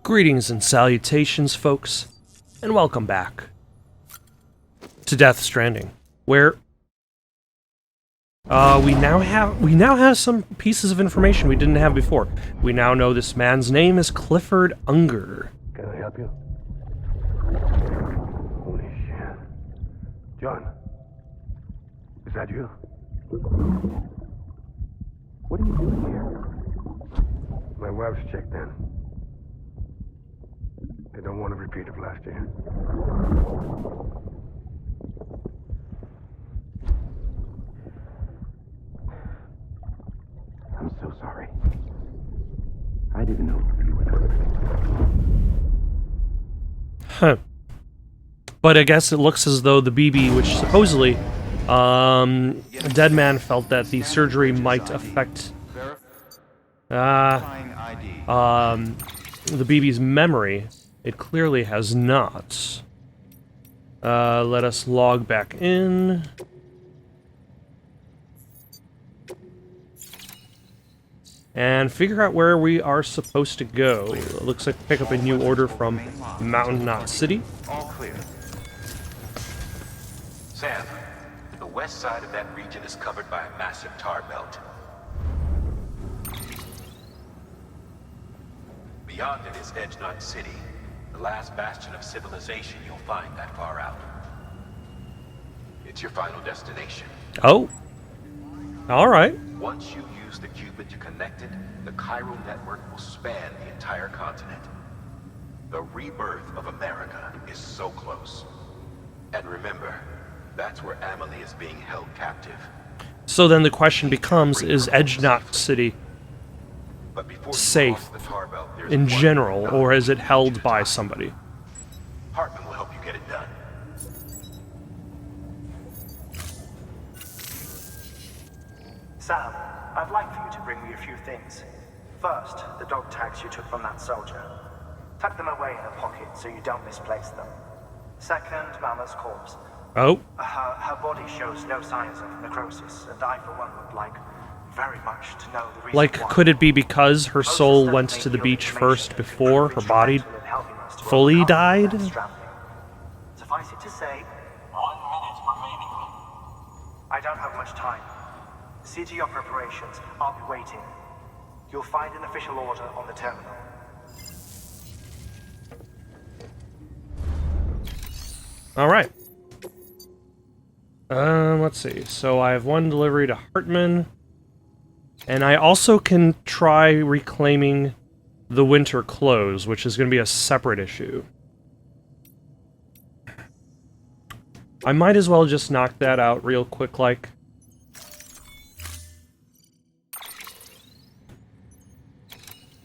Greetings and salutations, folks, and welcome back to Death Stranding, where we now have some pieces of information we didn't have before. We now know this man's name is Clifford Unger. Can I help you? Holy shit. John, is that you? What are you doing here? My wife's checked in. I don't want to repeat of last year. I'm so sorry. I didn't know you were there. Huh. But I guess it looks as though the BB, which supposedly, a dead man felt that the surgery might affect, the BB's memory. It clearly has not. Let us log back in. And figure out where we are supposed to go. It looks like pick up a new order from Mountain Knot City. All clear. Sam, the west side of that region is covered by a massive tar belt. Beyond it is Edge Knot City, the last bastion of civilization you'll find that far out. It's your final destination. Oh. Alright. Once you use the qubit to connect it, the chiral network will span the entire continent. The rebirth of America is so close. And remember, that's where Amelie is being held captive. So then the question becomes, is Edge Knot City safe in general, or is it held by somebody? Hartman will help you get it done. Sam, I'd like for you to bring me a few things. First, the dog tags you took from that soldier. Tuck them away in a pocket so you don't misplace them. Second, Mama's corpse. Oh. Her body shows no signs of necrosis, and I, for one, would like very much to know the reason Like, why. could it be because her soul went to the beach first before her body fully died? Suffice it to say, 1 minute remaining. I don't have much time. See to your preparations. I'll be waiting. You'll find an official order on the terminal. Alright. Let's see. So I have one delivery to Hartman. And I also can try reclaiming the winter clothes, which is going to be a separate issue. I might as well just knock that out real quick, like.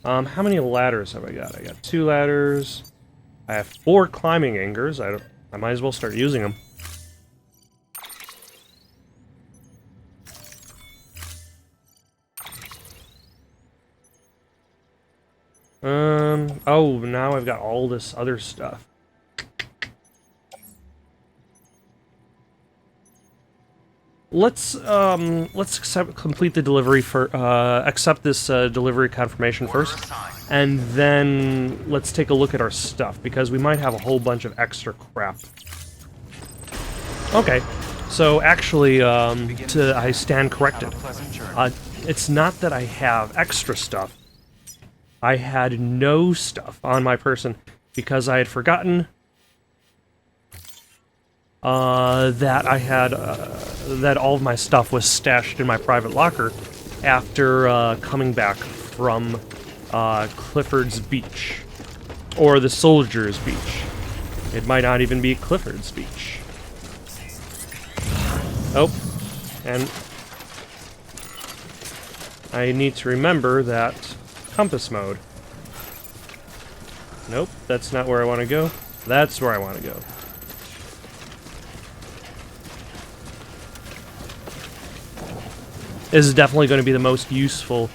How many ladders have I got? I got 2 ladders. I have 4 climbing angers. I might as well start using them. Oh, now I've got all this other stuff. Let's complete the delivery for, accept this, delivery confirmation first, and then let's take a look at our stuff, because we might have a whole bunch of extra crap. Okay, so actually, I stand corrected. It's not that I have extra stuff. I had no stuff on my person because I had forgotten that I had that all of my stuff was stashed in my private locker after coming back from Clifford's Beach, or the Soldier's Beach. It might not even be Clifford's Beach. Oh, and I need to remember that compass mode. Nope, that's not where I want to go. That's where I want to go. This is definitely going to be the most useful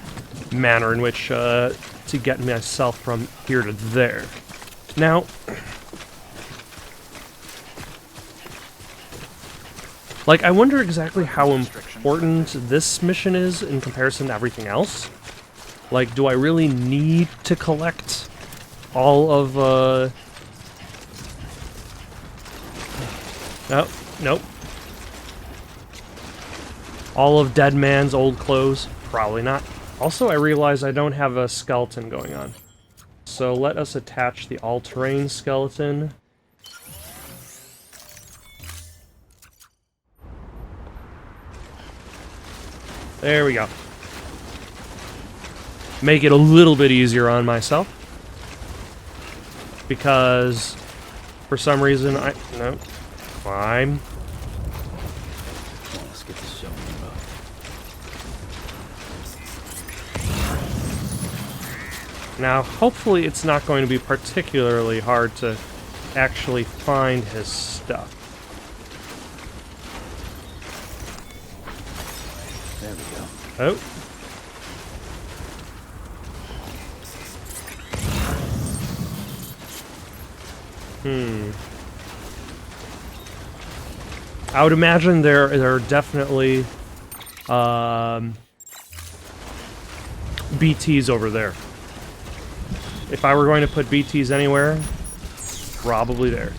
manner in which to get myself from here to there. Now, like, I wonder exactly how important this mission is in comparison to everything else. Like, do I really need to collect all of, nope. All of Dead Man's old clothes? Probably not. Also, I realize I don't have a skeleton going on. So let us attach the all-terrain skeleton. There we go. Make it a little bit easier on myself. Because, for some reason, no. Climb. Let's get this show on the road. Now, hopefully it's not going to be particularly hard to actually find his stuff. There we go. Oh. I would imagine there are definitely BTs over there. If I were going to put BTs anywhere, probably there.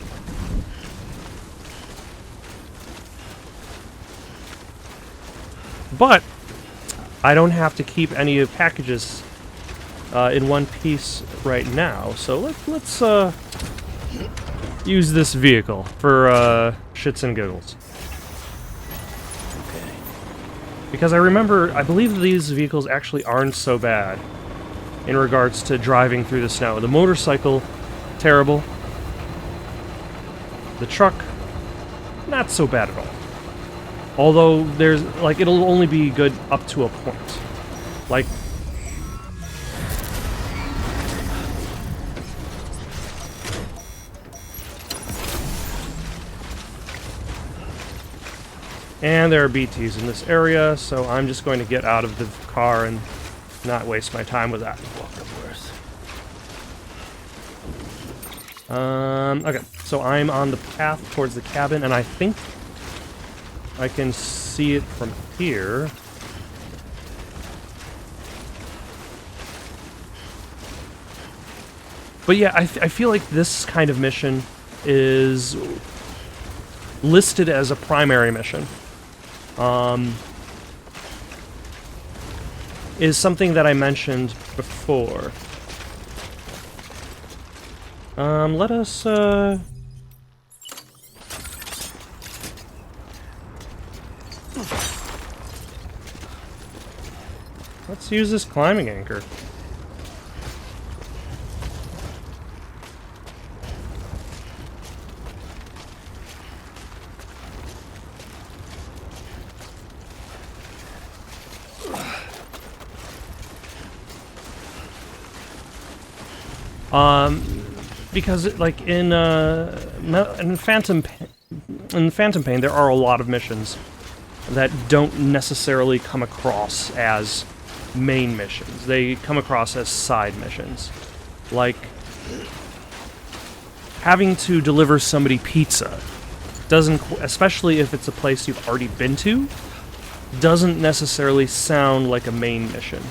But I don't have to keep any of packages in one piece right now, so let's use this vehicle for shits and giggles. Okay. Because I believe these vehicles actually aren't so bad in regards to driving through the snow. The motorcycle, terrible. The truck, not so bad at all. Although there's, like, it'll only be good up to a point. Like, and there are BTs in this area, so I'm just going to get out of the car and not waste my time with that. Okay, so I'm on the path towards the cabin, and I think I can see it from here. But yeah, I feel like this kind of mission is listed as a primary mission. Is something that I mentioned before. Let us, let's use this climbing anchor. Because like in Phantom Pain, there are a lot of missions that don't necessarily come across as main missions. They come across as side missions, like having to deliver somebody pizza. Doesn't, especially if it's a place you've already been to, doesn't necessarily sound like a main mission.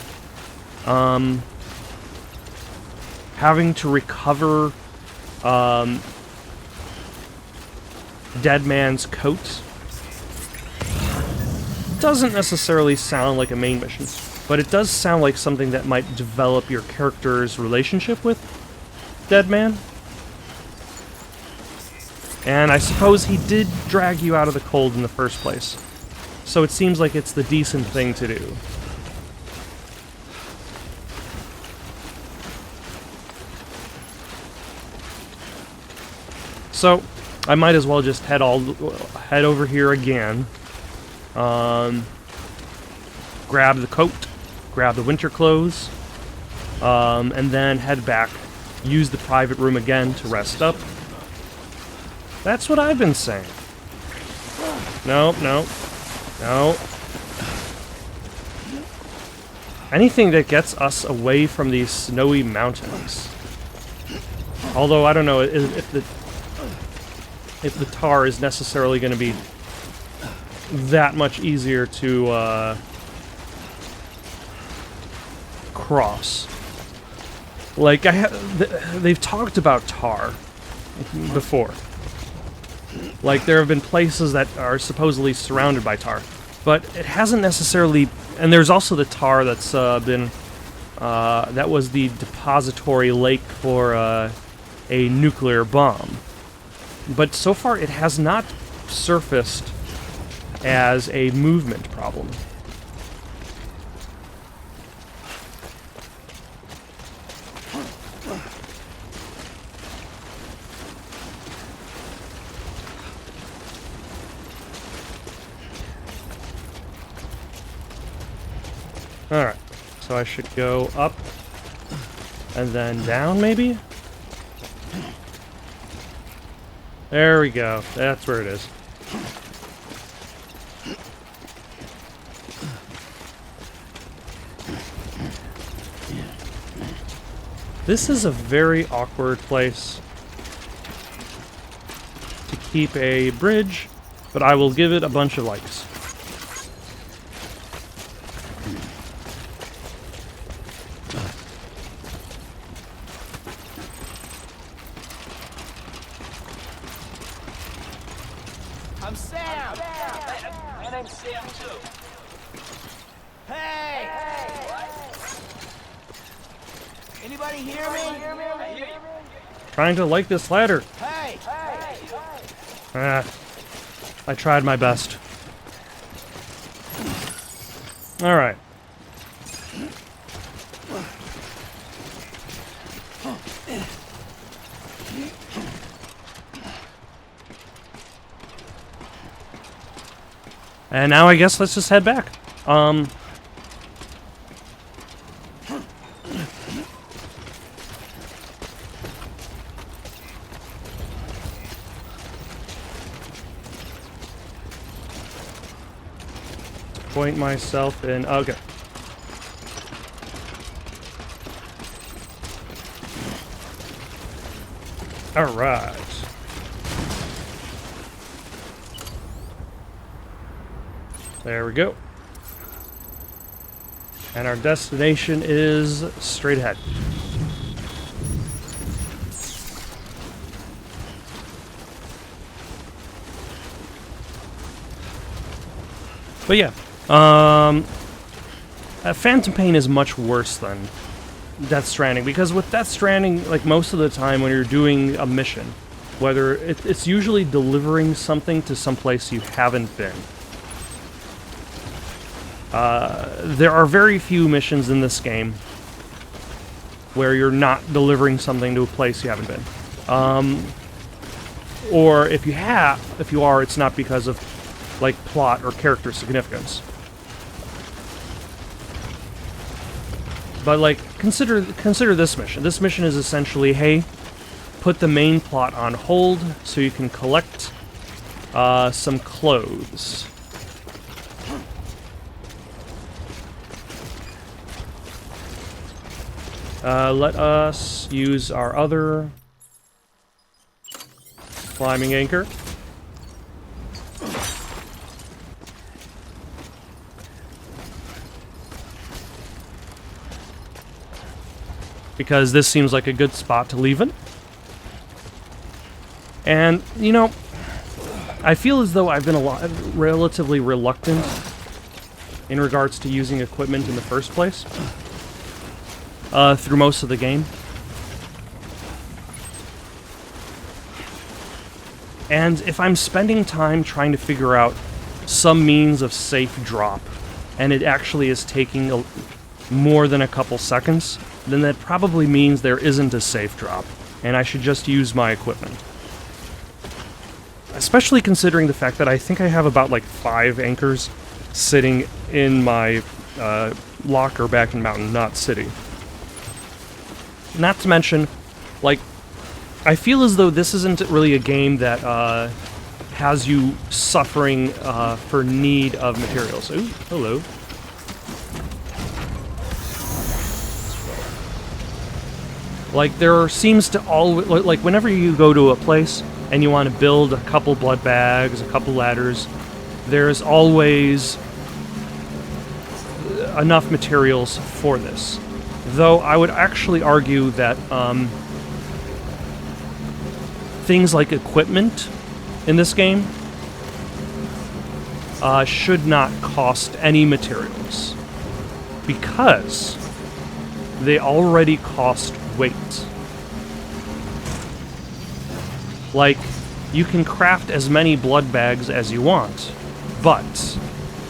Having to recover Dead Man's coat doesn't necessarily sound like a main mission, but it does sound like something that might develop your character's relationship with Dead Man. And I suppose he did drag you out of the cold in the first place, so it seems like it's the decent thing to do. So, I might as well just head over here again. Grab the coat, grab the winter clothes, and then head back. Use the private room again to rest up. That's what I've been saying. No. Anything that gets us away from these snowy mountains. Although, I don't know if the tar is necessarily going to be that much easier to cross. Like, they've talked about tar before. Like, there have been places that are supposedly surrounded by tar. But it hasn't necessarily... And there's also the tar that's been... that was the depository lake for a nuclear bomb. But so far, it has not surfaced as a movement problem. Alright, so I should go up and then down, maybe? There we go. That's where it is. This is a very awkward place to keep a bridge, but I will give it a bunch of likes. I'm Sam! My name's Sam, too. Hey! Anybody hear me? I hear you. Trying to like this ladder. Hey! I tried my best. Alright. And now I guess let's just head back. Point myself in. Okay. All right. There we go. And our destination is straight ahead. But yeah, Phantom Pain is much worse than Death Stranding, because with Death Stranding, like most of the time when you're doing a mission, whether it's usually delivering something to some place you haven't been. There are very few missions in this game where you're not delivering something to a place you haven't been. Or if you are, it's not because of like plot or character significance. But like, consider this mission. This mission is essentially, hey, put the main plot on hold so you can collect some clothes. Let us use our other climbing anchor. Because this seems like a good spot to leave in. And, you know, I feel as though I've been relatively reluctant in regards to using equipment in the first place. Through most of the game. And if I'm spending time trying to figure out some means of safe drop, and it actually is taking more than a couple seconds, then that probably means there isn't a safe drop, and I should just use my equipment. Especially considering the fact that I think I have about like 5 anchors sitting in my locker back in Mountain Knot City. Not to mention, like, I feel as though this isn't really a game that has you suffering for need of materials. Ooh, hello. Like, there seems to always, like, whenever you go to a place and you want to build a couple blood bags, a couple ladders, there's always enough materials for this. Though I would actually argue that things like equipment in this game should not cost any materials, because they already cost weight. Like, you can craft as many blood bags as you want, but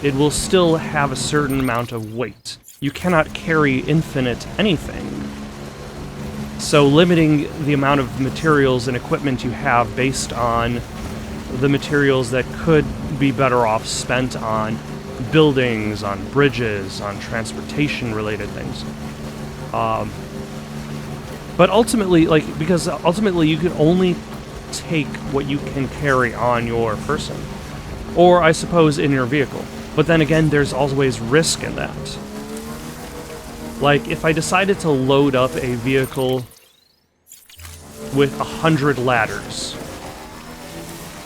it will still have a certain amount of weight. You cannot carry infinite anything. So limiting the amount of materials and equipment you have based on the materials that could be better off spent on buildings, on bridges, on transportation-related things. But ultimately, because ultimately you can only take what you can carry on your person. Or, I suppose, in your vehicle. But then again, there's always risk in that. Like, if I decided to load up a vehicle with 100 ladders,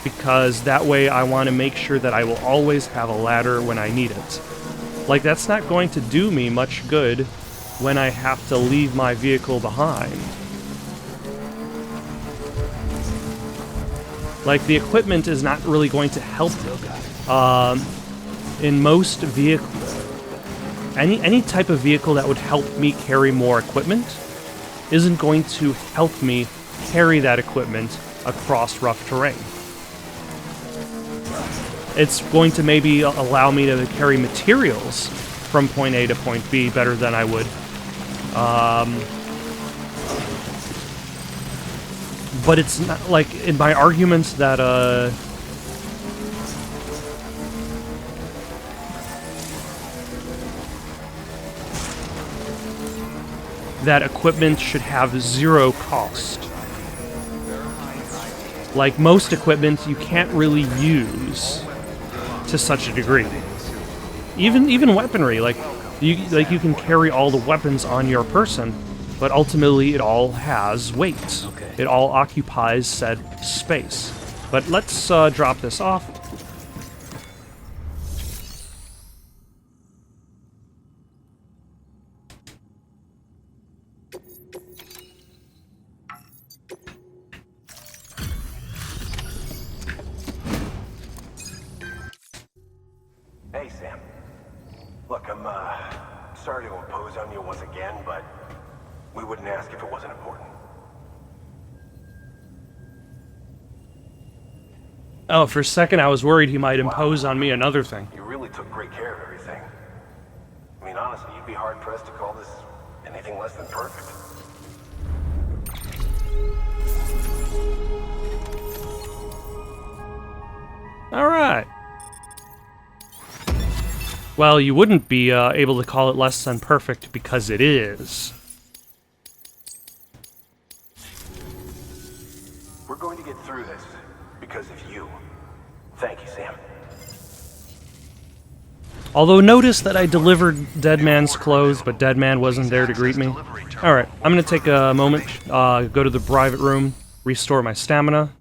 because that way I want to make sure that I will always have a ladder when I need it. Like, that's not going to do me much good when I have to leave my vehicle behind. Like, the equipment is not really going to help in most vehicles. Any type of vehicle that would help me carry more equipment isn't going to help me carry that equipment across rough terrain. It's going to maybe allow me to carry materials from point A to point B better than I would. But it's not, like, in my arguments that, that equipment should have zero cost. Like, most equipment you can't really use to such a degree. Even weaponry, like you can carry all the weapons on your person, but ultimately it all has weight. It all occupies said space. But let's drop this off. Hey, Sam. Look, I'm sorry to impose on you once again, but we wouldn't ask if it wasn't important. Oh, for a second I was worried he might impose on me another thing. You really took great care of everything. I mean, honestly, you'd be hard-pressed to call this anything less than perfect. Alright. Well, you wouldn't be able to call it less than perfect because it is. We're going to get through this because of you. Thank you, Sam. Although notice that I delivered Dead Man's clothes, but Dead Man wasn't there to greet me. Alright, I'm gonna take a moment, go to the private room, restore my stamina.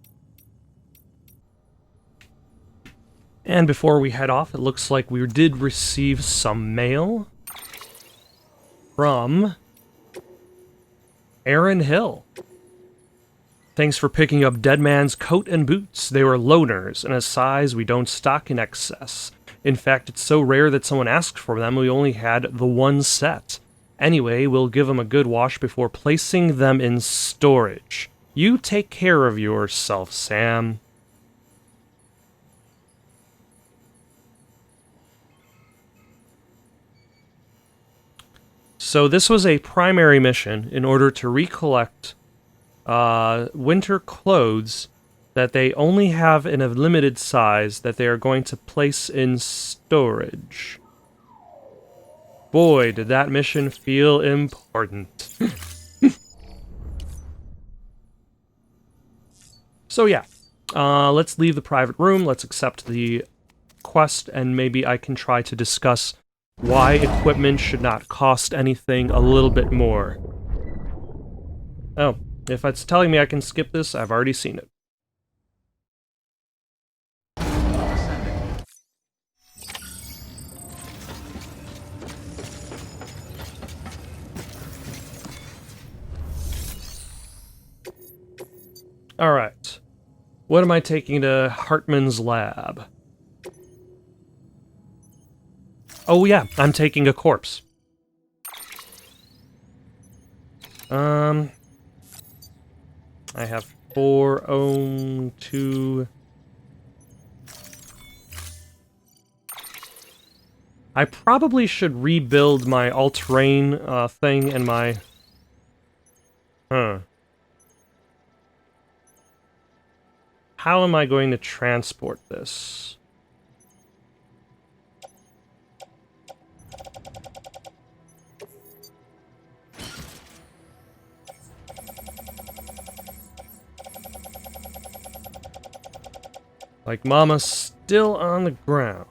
And before we head off, it looks like we did receive some mail from Aaron Hill. Thanks for picking up Dead Man's coat and boots. They were loaners, in a size we don't stock in excess. In fact, it's so rare that someone asked for them, we only had the one set. Anyway, we'll give them a good wash before placing them in storage. You take care of yourself, Sam. So this was a primary mission in order to recollect winter clothes that they only have in a limited size that they are going to place in storage. Boy, did that mission feel important. So yeah, let's leave the private room, let's accept the quest, and maybe I can try to discuss why equipment should not cost anything a little bit more. Oh, if it's telling me I can skip this, I've already seen it. Alright. What am I taking to Hartman's lab? Oh yeah, I'm taking a corpse. I have 4, 2... I probably should rebuild my all-terrain thing and my... How am I going to transport this? Like, Mama's still on the ground.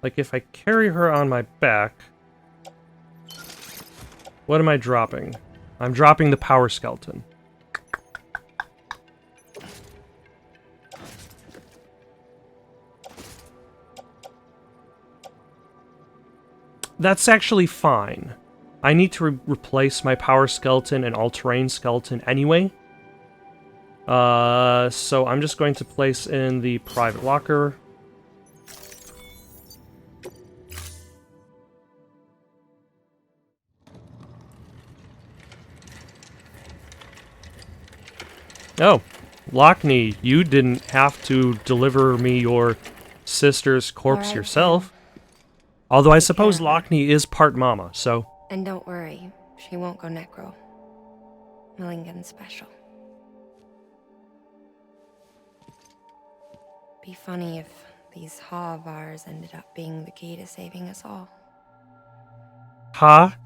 Like, if I carry her on my back... What am I dropping? I'm dropping the power skeleton. That's actually fine. I need to replace my power skeleton and all-terrain skeleton anyway. So I'm just going to place in the private locker. Oh, Lockney, you didn't have to deliver me your sister's corpse Alright, yourself. Although I suppose Lockney is part mama, so... And don't worry, she won't go necro. Millingen's special. Be funny if these Ha of ours ended up being the key to saving us all. Ha?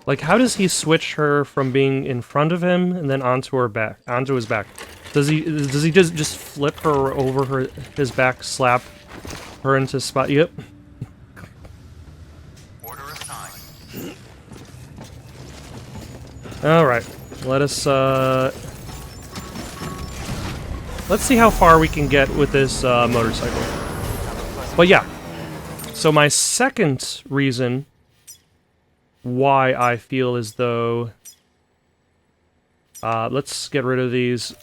Like, how does he switch her from being in front of him and then onto her back, onto his back? Does he just flip her over his back, slap her into spot? Yep. Order assigned. All right. Let's see how far we can get with this motorcycle. But yeah. So my second reason why I feel as though let's get rid of these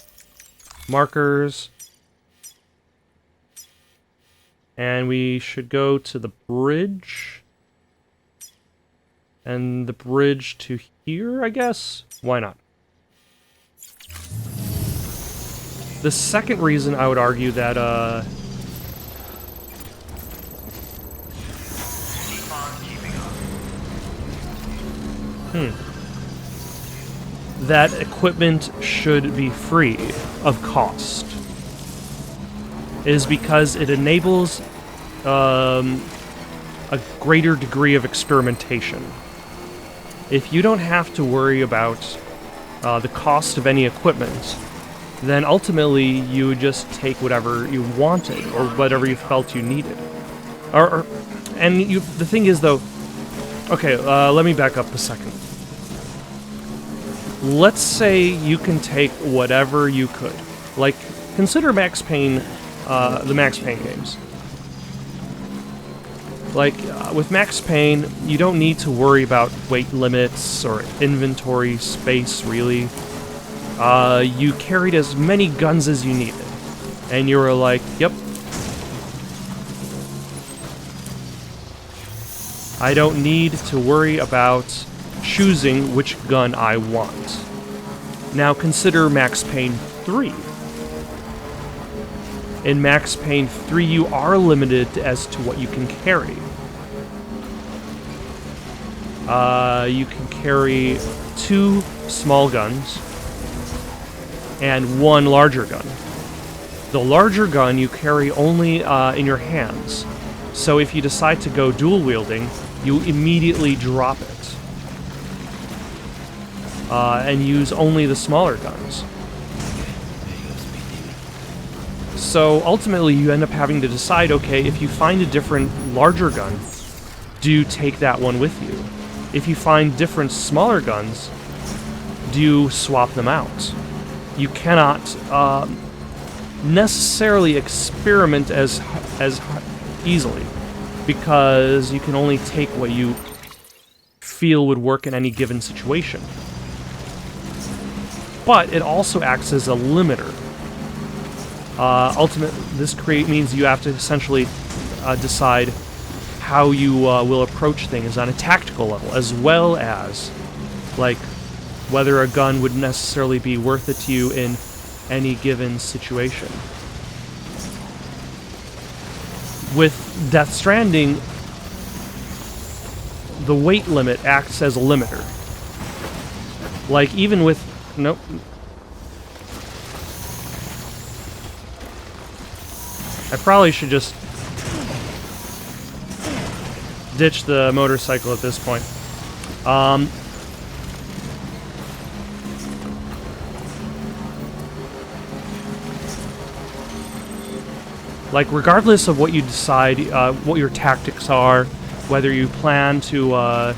markers, and we should go to the bridge, and the bridge to here, I guess. Why not? The second reason I would argue that that equipment should be free of cost is because it enables a greater degree of experimentation. If you don't have to worry about the cost of any equipment, then ultimately you would just take whatever you wanted or whatever you felt you needed. The thing is, though, okay, let me back up a second. Let's say you can take whatever you could. Like, consider Max Payne, the Max Payne games. Like, with Max Payne, you don't need to worry about weight limits or inventory space, really. You carried as many guns as you needed. And you were like, yep. I don't need to worry about choosing which gun I want. Now consider Max Payne 3. In Max Payne 3, you are limited as to what you can carry. You can carry 2 small guns and 1 larger gun. The larger gun you carry only in your hands, so if you decide to go dual wielding, you immediately drop it. And use only the smaller guns. So ultimately you end up having to decide, okay, if you find a different larger gun, do you take that one with you? If you find different smaller guns, do you swap them out? You cannot necessarily experiment as easily. because you can only take what you feel would work in any given situation. But it also acts as a limiter. Ultimately, this means you have to essentially decide how you will approach things on a tactical level, as well as, like, whether a gun would necessarily be worth it to you in any given situation. With Death Stranding, the weight limit acts as a limiter. Like, even with... Nope. I probably should just ditch the motorcycle at this point. Like, regardless of what you decide, what your tactics are, whether you plan to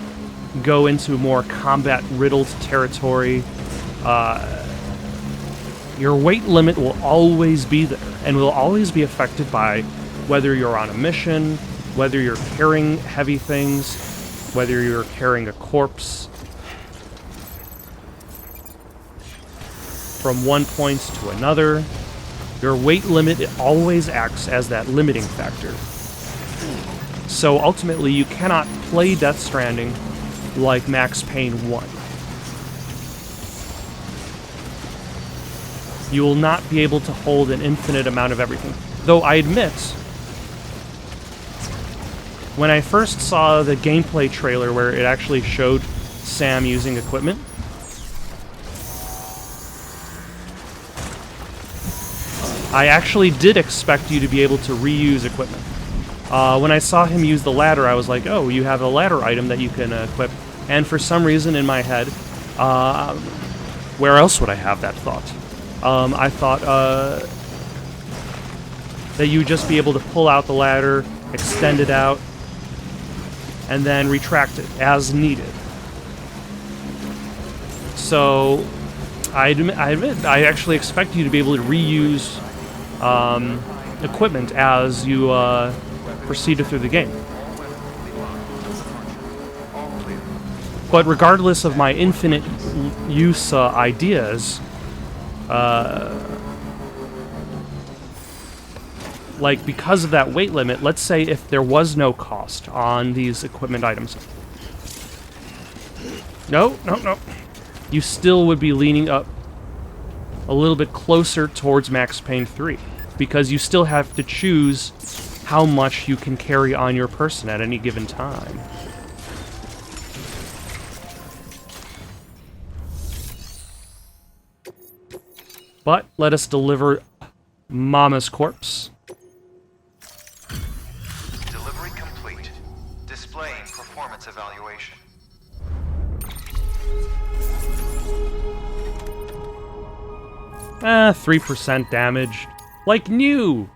go into more combat-riddled territory, your weight limit will always be there, and will always be affected by whether you're on a mission, whether you're carrying heavy things, whether you're carrying a corpse. From one point to another, your weight limit always acts as that limiting factor. So ultimately, you cannot play Death Stranding like Max Payne 1. You will not be able to hold an infinite amount of everything. Though I admit, when I first saw the gameplay trailer where it actually showed Sam using equipment, I actually did expect you to be able to reuse equipment. When I saw him use the ladder, I was like, oh, you have a ladder item that you can equip. And for some reason in my head, where else would I have that thought? I thought that you would just be able to pull out the ladder, extend it out, and then retract it as needed. So, I admit, I actually expect you to be able to reuse equipment as you proceeded through the game. But regardless of my infinite use ideas, like, because of that weight limit, let's say if there was no cost on these equipment items. No. You still would be leaning up a little bit closer towards Max Payne 3, because you still have to choose how much you can carry on your person at any given time. But let us deliver Mama's corpse. Delivery complete. Displaying performance evaluation. 3% damage. Like new!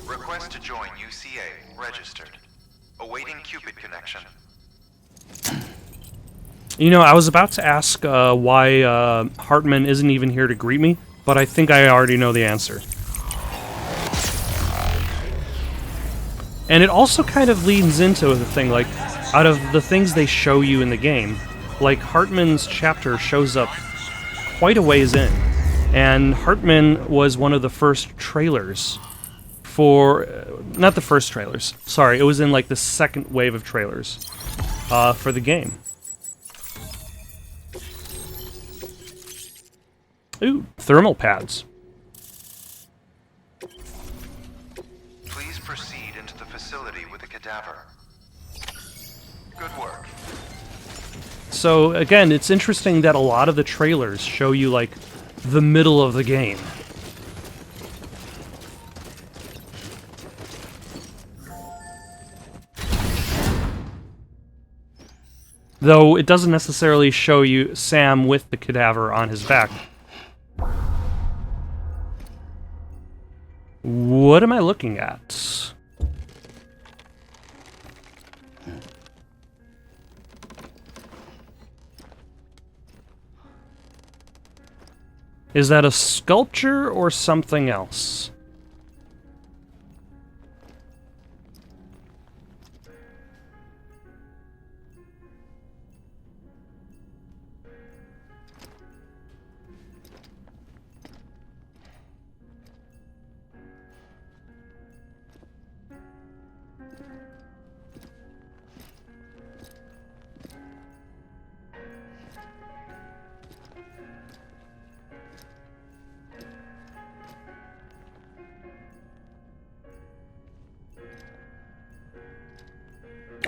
Request to join UCA. Registered. Awaiting Cupid connection. You know, I was about to ask why Hartman isn't even here to greet me, but I think I already know the answer. And it also kind of leads into the thing, like, out of the things they show you in the game, like, Hartman's chapter shows up quite a ways in. And Hartman was one of the first trailers for... not the first trailers. Sorry, it was in, like, the second wave of trailers for the game. Ooh, thermal pads. Please proceed into the facility with the cadaver. Good work. So, again, it's interesting that a lot of the trailers show you, like, the middle of the game. Though it doesn't necessarily show you Sam with the cadaver on his back. What am I looking at? Is that a sculpture or something else?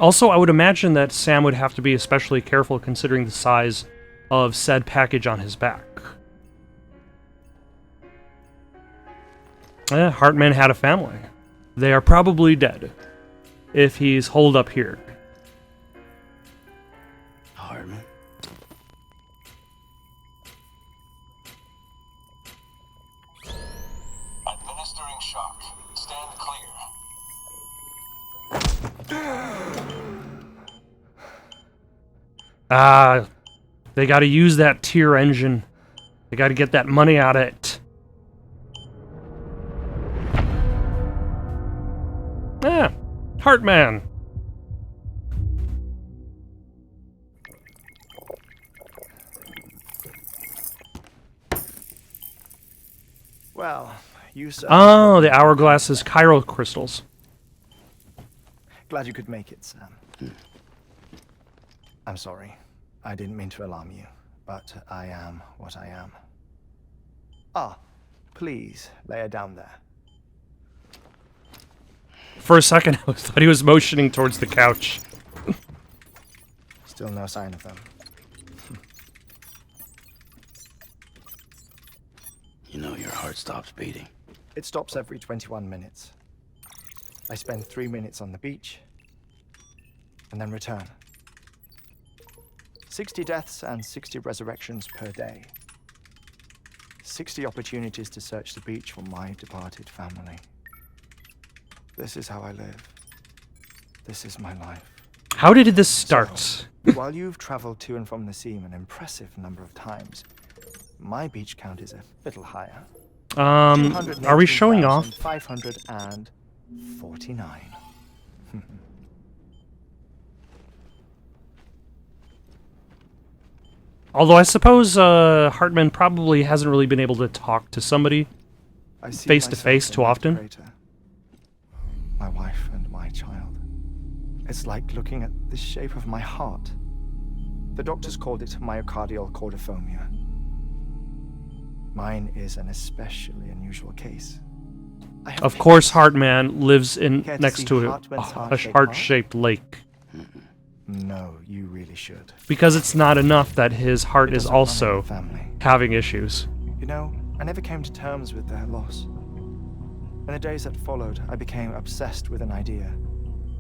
Also, I would imagine that Sam would have to be especially careful considering the size of said package on his back. Hartman had a family. They are probably dead, if he's holed up here. Hartman. Administering shock. Stand clear. They gotta use that tier engine. They gotta get that money out of it. Heartman. Well, you sir. Oh, the hourglass's chiral crystals. Glad you could make it, Sam. I'm sorry. I didn't mean to alarm you, but I am what I am. Ah, please lay her down there. For a second, I thought he was motioning towards the couch. Still no sign of them. You know your heart stops beating. It stops every 21 minutes. I spend 3 minutes on the beach, and then return. 60 deaths and 60 resurrections per day. 60 opportunities to search the beach for my departed family. This is how I live. This is my life. How did this start? So, while you've traveled to and from the sea an impressive number of times, my beach count is a little higher. Are we showing off? 549. Although I suppose Hartman probably hasn't really been able to talk to somebody face to face too often. Crater. My wife and my child. It's like looking at the shape of my heart. The doctors called it myocardial cordiformia. Mine is an especially unusual case. Of course, Hartman lives Care next see to a Hartman's heart-shaped lake. No, you really should. Because it's not enough that his heart It is doesn't run in also the family. having issues. You know, I never came to terms with their loss. In the days that followed, I became obsessed with an idea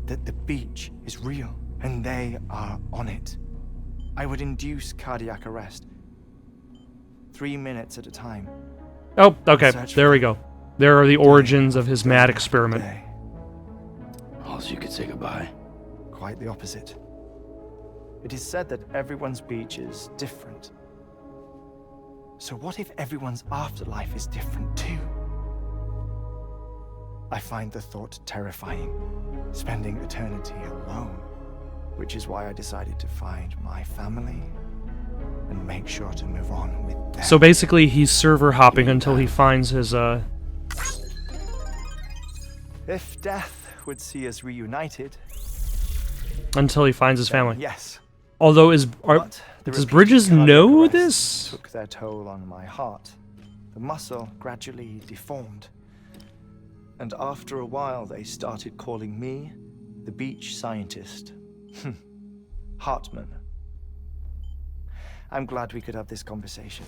that the beach is real and they are on it. I would induce cardiac arrest 3 minutes at a time. Oh, okay, Search there for we go. There are the origins of his mad experiment. Day. All you could say goodbye. Quite the opposite. It is said that everyone's beach is different. So what if everyone's afterlife is different too? I find the thought terrifying, spending eternity alone, which is why I decided to find my family and make sure to move on with them. So basically, he's server hopping until he finds his, If death would see us reunited, until he finds his then family. yes. Although, But the does repeated Bridges cardiac know arrests this? Took their toll on my heart. The muscle gradually deformed. And after a while, they started calling me the beach scientist. Hartman. I'm glad we could have this conversation.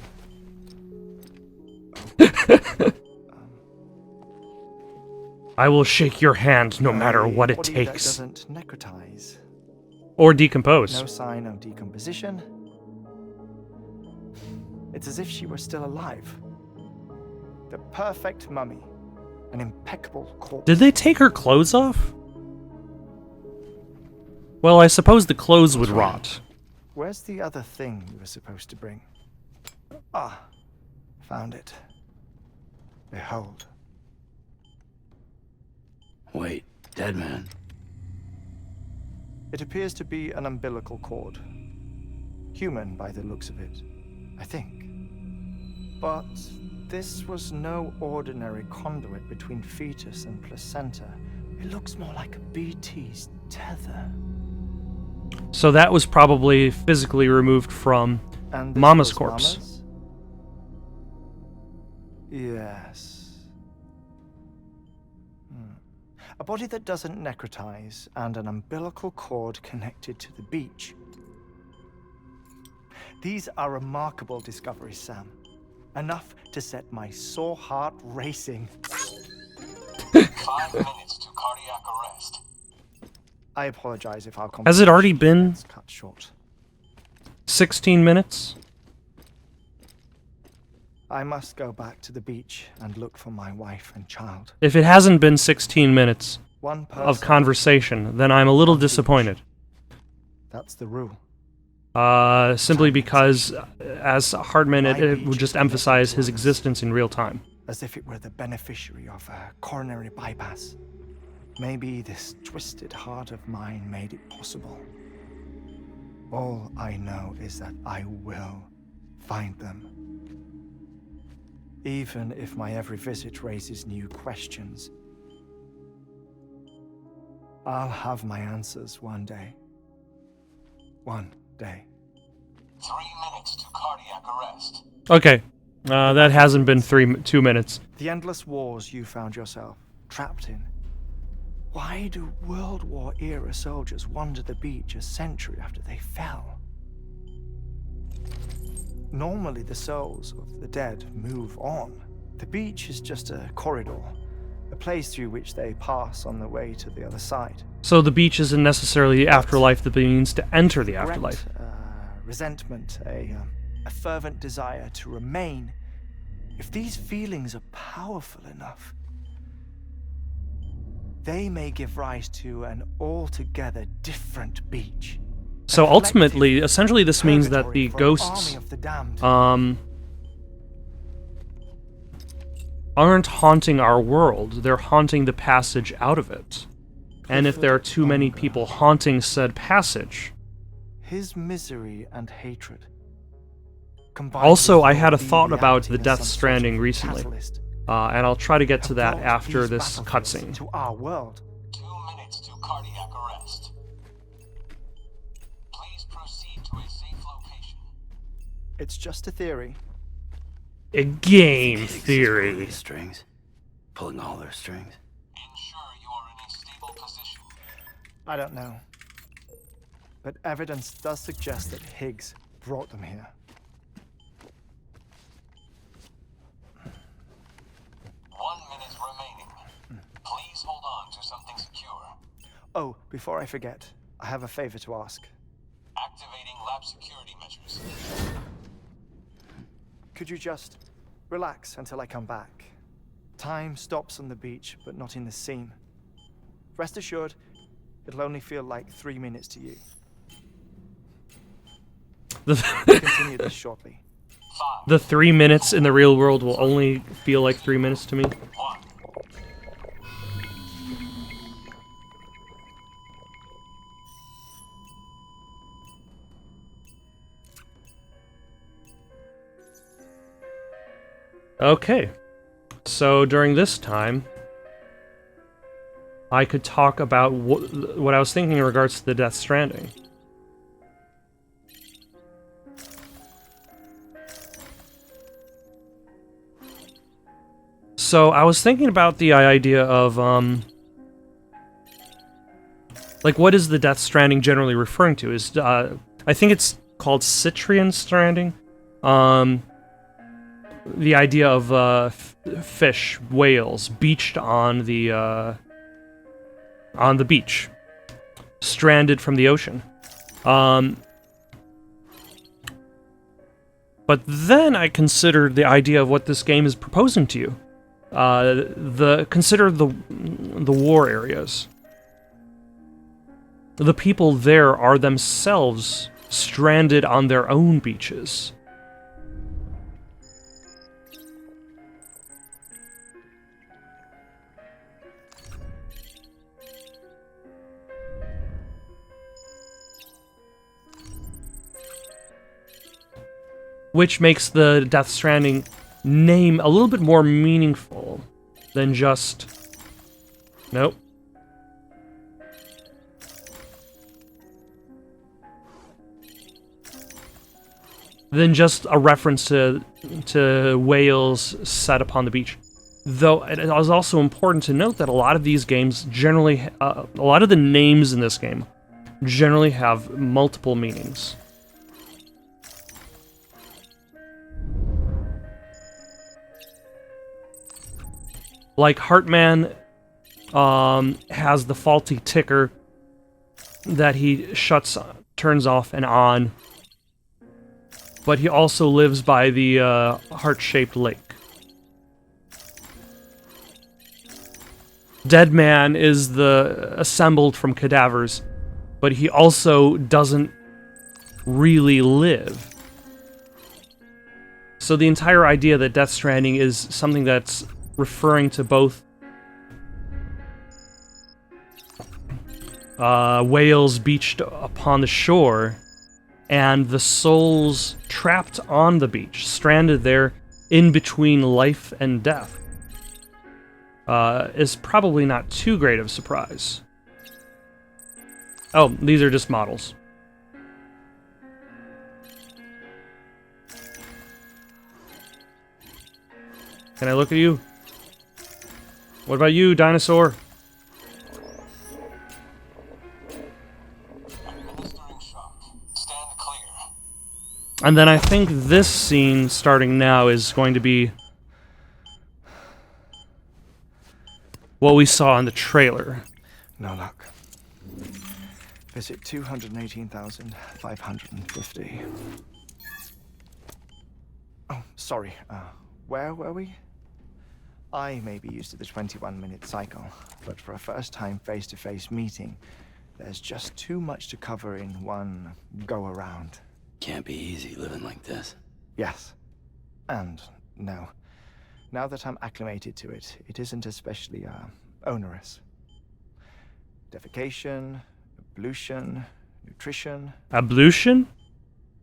I will shake your hand no matter what it body that takes. doesn't necrotize. Or decompose. No sign of decomposition. It's as if she were still alive. The perfect mummy. An impeccable corpse. Did they take her clothes off? Well, I suppose the clothes would rot. Where's the other thing you were supposed to bring? Ah, Found it. Behold. Wait, dead man. It appears to be an umbilical cord. Human by the looks of it, I think. But this was no ordinary conduit between fetus and placenta. It looks more like a BT's tether. So that was probably physically removed from And this Mama's was corpse. Mama's? Yes. A body that doesn't necrotize, and an umbilical cord connected to the beach. These are remarkable discoveries, Sam. Enough to set my sore heart racing. 5 minutes to cardiac arrest. I apologize if our Has it already been conversation gets cut short. 16 minutes? I must go back to the beach and look for my wife and child. If it hasn't been 16 minutes One person. of conversation, then I'm a little disappointed. That's the rule. Simply because, as Hardman, it would just emphasize his existence in real time. As if it were the beneficiary of a coronary bypass. Maybe this twisted heart of mine made it possible. All I know is that I will find them. Even if my every visit raises new questions. I'll have my answers one day. One day. 3 minutes to cardiac arrest. Okay, that hasn't been 2 minutes. The endless wars you found yourself trapped in. Why do World War era soldiers wander the beach a century after they fell? Normally the souls of the dead move on. The beach is just a corridor, a place through which they pass on the way to the other side. So the beach isn't necessarily the afterlife that means to enter the afterlife. Resentment, a fervent desire to remain. If these feelings are powerful enough, they may give rise to an altogether different beach. So ultimately, essentially this means that the ghosts aren't haunting our world, they're haunting the passage out of it. And if there are too many people haunting said passage... His misery and hatred. Also, I had a thought about the Death Stranding recently, and I'll try to get to that after this cutscene. To our world. 2 minutes to cardiac arrest. Please proceed to a safe location. It's just a theory. A game Pulling theory. these strings. Pulling all their strings. Ensure you are in a stable position. I don't know. But evidence does suggest that Higgs brought them here. 1 minute remaining. Please hold on to something secure. Oh, before I forget, I have a favor to ask. Activating lab security measures. Could you just relax until I come back? Time stops on the beach, but not in the scene. Rest assured, it'll only feel like 3 minutes to you. We'll continue this shortly. The 3 minutes in the real world will only feel like 3 minutes to me. 1. Okay, so during this time, I could talk about what I was thinking in regards to the Death Stranding. So I was thinking about the idea of, like, what is the Death Stranding generally referring to? Is I think it's called Citrian Stranding. The idea of fish, whales, beached on the beach, stranded from the ocean. But then I considered the idea of what this game is proposing to you. Consider the war areas. The people there are themselves stranded on their own beaches. which makes the Death Stranding name a little bit more meaningful than just... Nope. Than just a reference to whales set upon the beach. Though it is also important to note that a lot of these games generally, a lot of the names in this game generally have multiple meanings. Like Heartman has the faulty ticker that he turns off and on. But he also lives by the heart-shaped lake. Dead Man is the assembled from cadavers, but he also doesn't really live. So the entire idea that Death Stranding is something that's referring to both whales beached upon the shore and the souls trapped on the beach, stranded there in between life and death, is probably not too great of a surprise. Oh, these are just models. Can I look at you? What about you, dinosaur? And then I think this scene, starting now, is going to be what we saw in the trailer. No luck. Visit 218,550. Oh, sorry. Where were we? I may be used to the 21-minute cycle, but for a first-time face-to-face meeting, there's just too much to cover in one go-around. Can't be easy living like this. Yes. And no. Now that I'm acclimated to it, it isn't especially, onerous. Defecation, ablution, nutrition. Ablution?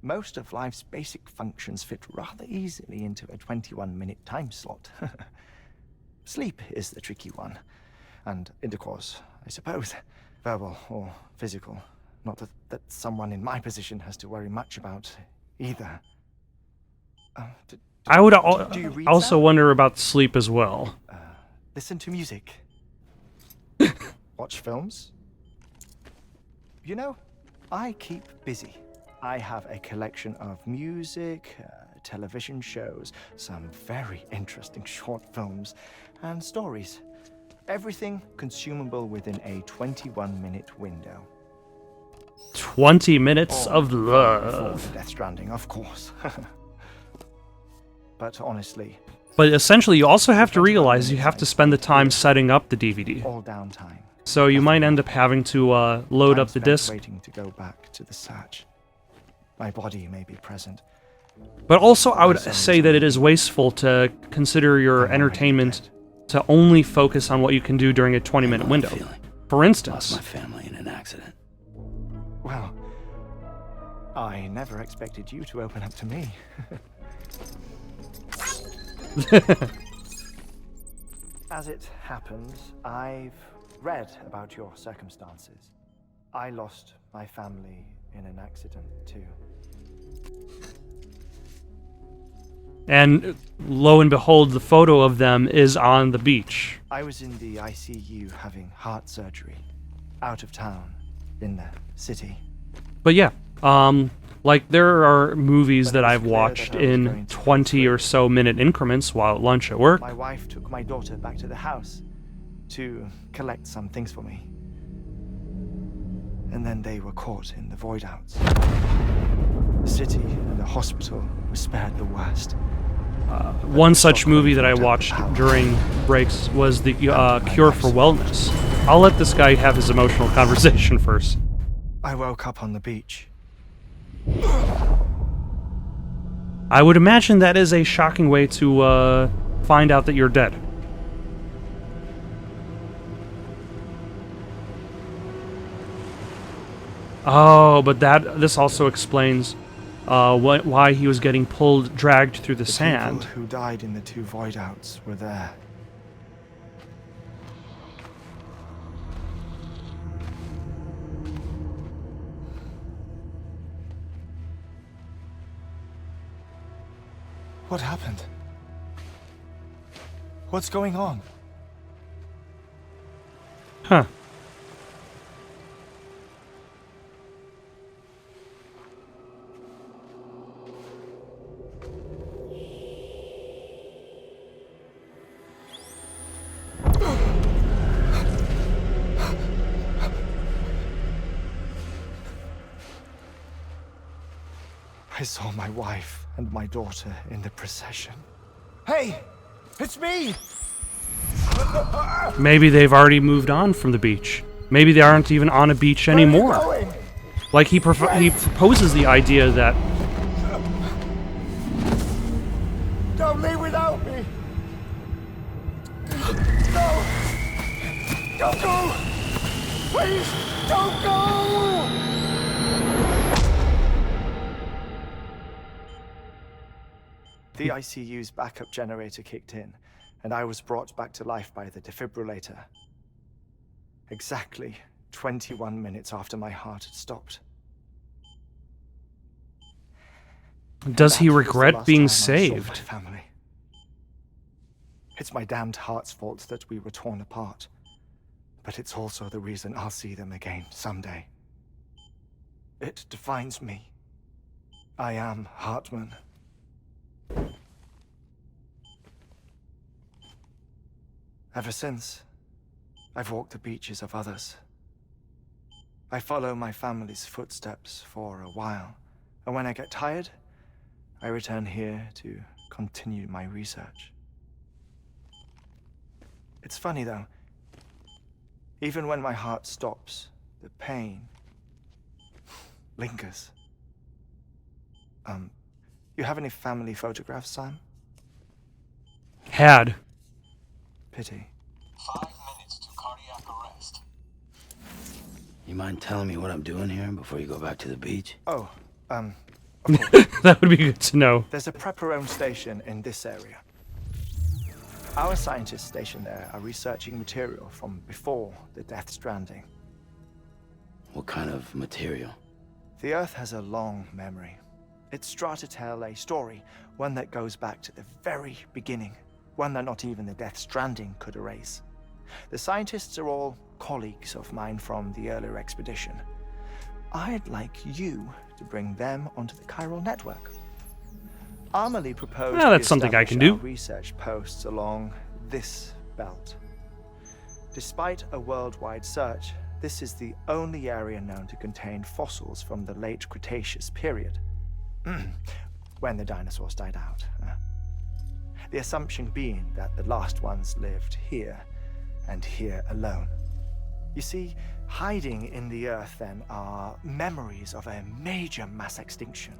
Most of life's basic functions fit rather easily into a 21-minute time slot. Sleep is the tricky one. And intercourse, I suppose. Verbal or physical. Not that someone in my position has to worry much about either. I would do you read also that? wonder about sleep as well. Listen to music. Watch films. You know, I keep busy. I have a collection of music, television shows, some very interesting short films, and stories. Everything consumable within a 21-minute window. 20 minutes of love. For Death Stranding, of course. But honestly... But essentially, you also have to realize you have to spend the time setting up the DVD. All downtime. So you might end up having to load up the disc. Waiting to go back to the search. My body may be present. But also, I would say that it is wasteful to consider your entertainment to only focus on what you can do during a 20-minute window. For instance... Lost my family in an accident. Well, I never expected you to open up to me. As it happens, I've read about your circumstances. I lost my family in an accident, too. And lo and behold, the photo of them is on the beach. I was in the ICU having heart surgery, out of town, in the city. But yeah, like there are movies that I've watched in 20 or so minute increments while at lunch at work. My wife took my daughter back to the house to collect some things for me. And then they were caught in the void outs. The city and the hospital were spared the worst. One such movie that I watched during breaks was the Cure for Wellness. I'll let this guy have his emotional conversation first. I woke up on the beach. I would imagine that is a shocking way to find out that you're dead. Oh, but this also explains why he was getting dragged through the sand. People who died in the 2 void outs were there. What happened? What's going on? Huh. I saw my wife and my daughter in the procession. Hey! It's me! Maybe they've already moved on from the beach. Maybe they aren't even on a beach anymore. Where are you going? Like he proposes the idea that Don't leave without me! No! Don't go! Please, don't go! The ICU's backup generator kicked in, and I was brought back to life by the defibrillator. Exactly 21 minutes after my heart had stopped. does he That was the regret last being time I saw my saved? family. It's my damned heart's fault that we were torn apart, but it's also the reason I'll see them again someday. It defines me. I am Hartman. Ever since, I've walked the beaches of others. I follow my family's footsteps for a while, and when I get tired, I return here to continue my research. It's funny though, even when my heart stops, the pain lingers. You have any family photographs, Sam? Had. Pity. 5 minutes to cardiac arrest. You mind telling me what I'm doing here before you go back to the beach? Oh, That would be good to know. there's a prepper-owned station in this area. Our scientists stationed there are researching material from before the Death Stranding. What kind of material? The Earth has a long memory. It's trying to tell a story, one that goes back to the very beginning, one that not even the Death Stranding could erase. The scientists are all colleagues of mine from the earlier expedition. I'd like you to bring them onto the chiral network. Amelie proposed Yeah, that's something I can do. research posts along this belt. Despite a worldwide search, this is the only area known to contain fossils from the late Cretaceous period, when the dinosaurs died out. The assumption being that the last ones lived here, and here alone. You see, hiding in the Earth then are memories of a major mass extinction.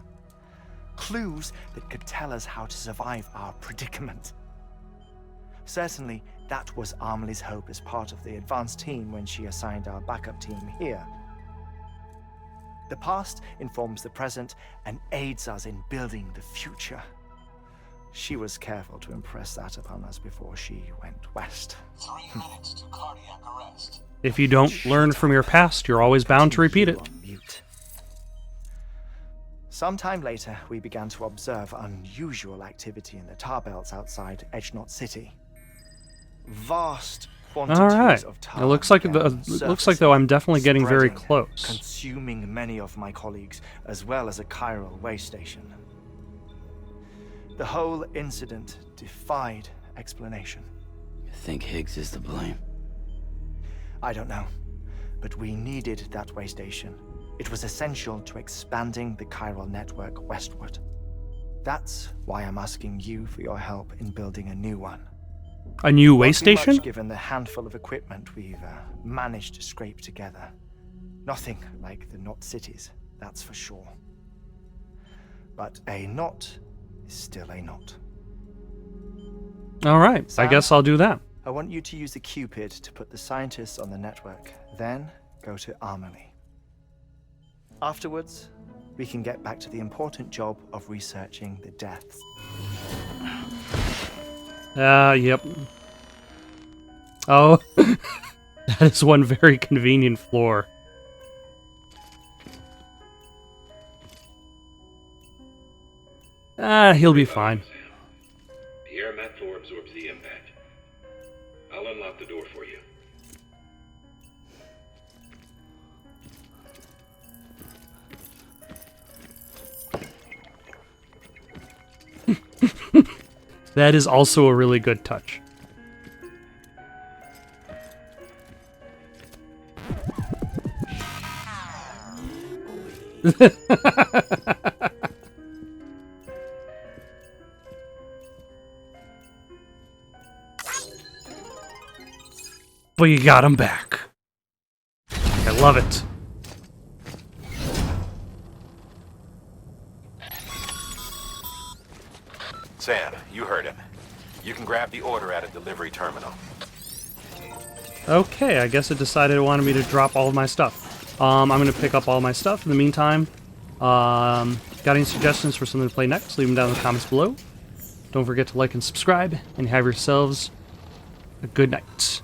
Clues that could tell us how to survive our predicament. Certainly, that was Amelie's hope as part of the advanced team when she assigned our backup team here. The past informs the present and aids us in building the future. She was careful to impress that upon us before she went west. 3 minutes to cardiac arrest. If you don't learn from your past, you're always bound to repeat it. On mute. Sometime later, we began to observe unusual activity in the tar belts outside Edgenot City. Vast quantities All right. of tar. It looks like began though I'm definitely getting very spreading, close. consuming many of my colleagues, as well as a chiral way station. The whole incident defied explanation. You think Higgs is to blame? I don't know, but we needed that way station. It was essential to expanding the chiral network westward. That's why I'm asking you for your help in building a new one. A new way Won't be much station? given the handful of equipment we've managed to scrape together. Nothing like the knot cities, that's for sure. But a knot is still a knot. All right. I Sam? guess I'll do that. I want you to use the Cupid to put the scientists on the network, then go to Amelie. Afterwards, we can get back to the important job of researching the deaths. Yep. Oh, that is one very convenient floor. He'll be fine. The air on that floor absorbs the impact. I'll unlock the door for you. That is also a really good touch. But you got him back. I love it. Sam, you heard him. You can grab the order at a delivery terminal. Okay, I guess it decided it wanted me to drop all of my stuff. I'm going to pick up all my stuff. In the meantime, got any suggestions for something to play next? Leave them down in the comments below. Don't forget to like and subscribe, and have yourselves a good night.